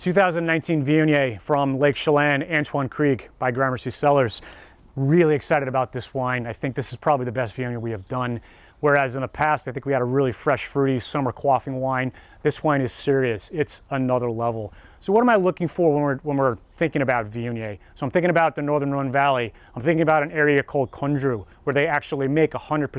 2019 Viognier from Lake Chelan, Antoine Creek by Gramercy Cellars. Really excited about this wine. I think this is probably the best Viognier we have done. Whereas in the past, I think we had a really fresh, fruity, summer quaffing wine. This wine is serious. It's another level. So what am I looking for when we're thinking about Viognier? So I'm thinking about the northern Rhone Valley. I'm thinking about an area called Condrieu, where they actually make 100%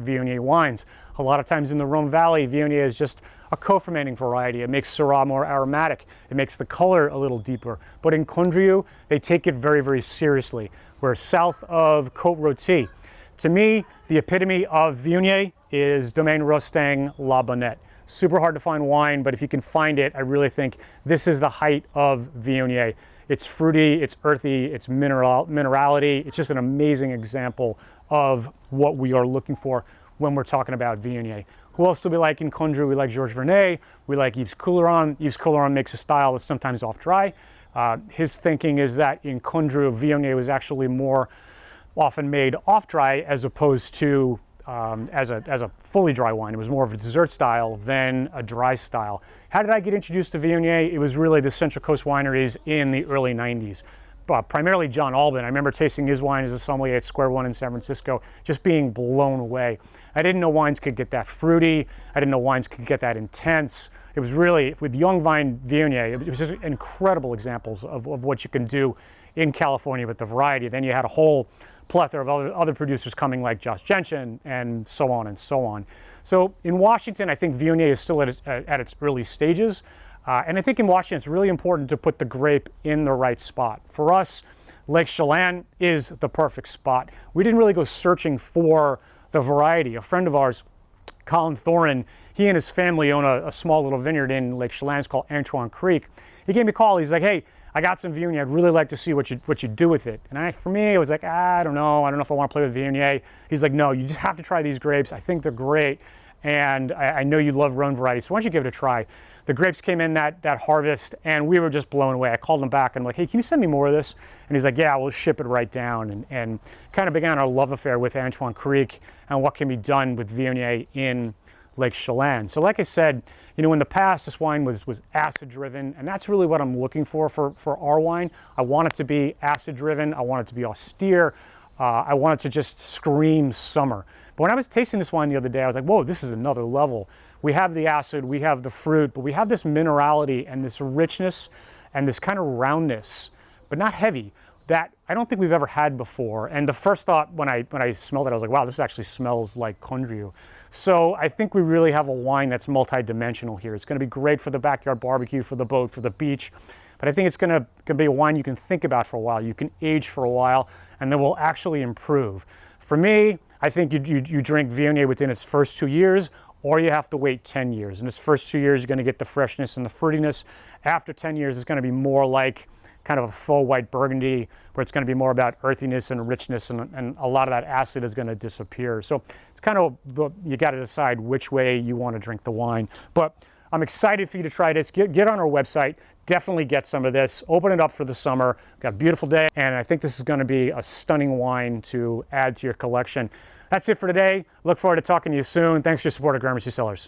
Viognier wines. A lot of times in the Rhone Valley, Viognier is just a co-fermenting variety. It makes Syrah more aromatic. It makes the color a little deeper. But in Condrieu, they take it very, very seriously. We're south of Cote. To me, the epitome of Viognier is Rene Rostaing La Bonette. Super hard to find wine, but if you can find it, I really think this is the height of Viognier. It's fruity, it's earthy, it's minerality. It's just an amazing example of what we are looking for when we're talking about Viognier. Who else do we like in Condrieu? We like Georges Vernet. We like Yves Couleron. Yves Couleron makes a style that's sometimes off dry. His thinking is that in Condrieu, Viognier was actually more often made off dry as opposed to as a fully dry wine. It was more of a dessert style than a dry style. How did I get introduced to Viognier? It was really the Central Coast wineries in the early 90s. Primarily John Albin. I remember tasting his wine as a sommelier at Square One in San Francisco, just being blown away. I didn't know wines could get that fruity. I didn't know wines could get that intense. It was really, with young vine Viognier, it was just incredible examples of what you can do in California with the variety. Then you had a whole plethora of other producers coming like Josh Genshin and so on and so on. So in Washington, I think Viognier is still at its early stages. And I think in Washington, it's really important to put the grape in the right spot. For us, Lake Chelan is the perfect spot. We didn't really go searching for the variety. A friend of ours, Colin Thorin, he and his family own a small little vineyard in Lake Chelan. It's called Antoine Creek. He gave me a call. He's like, hey, I got some Viognier. I'd really like to see what you do with it. And for me, it was like, I don't know if I want to play with Viognier. He's like, no, you just have to try these grapes. I think they're great. And I know you love Rhone variety, so why don't you give it a try? The grapes came in that harvest, and we were just blown away. I called him back, and I'm like, hey, can you send me more of this? And he's like, yeah, we'll ship it right down. And kind of began our love affair with Antoine Creek and what can be done with Viognier in Lake Chelan. So like I said, you know, in the past, this wine was acid-driven, and that's really what I'm looking for our wine. I want it to be acid-driven. I want it to be austere. I want it to just scream summer. But when I was tasting this wine the other day, I was like, whoa, this is another level. We have the acid, we have the fruit, but we have this minerality and this richness and this kind of roundness, but not heavy, that I don't think we've ever had before. And the first thought when I smelled it, I was like, wow, this actually smells like Condrieu. So I think we really have a wine that's multi-dimensional here. It's going to be great for the backyard barbecue, for the boat, for the beach. But I think it's going to be a wine you can think about for a while. You can age for a while, and then will actually improve. For me, I think you drink Viognier within its first 2 years, or you have to wait 10 years. In its first 2 years, you're going to get the freshness and the fruitiness. After 10 years, it's going to be more like kind of a faux white Burgundy, where it's going to be more about earthiness and richness, and a lot of that acid is going to disappear. So it's kind of, you got to decide which way you want to drink the wine. But I'm excited for you to try this. Get on our website. Definitely get some of this. Open it up for the summer. We've got a beautiful day, and I think this is going to be a stunning wine to add to your collection. That's it for today. Look forward to talking to you soon. Thanks for your support at Gramercy Cellars.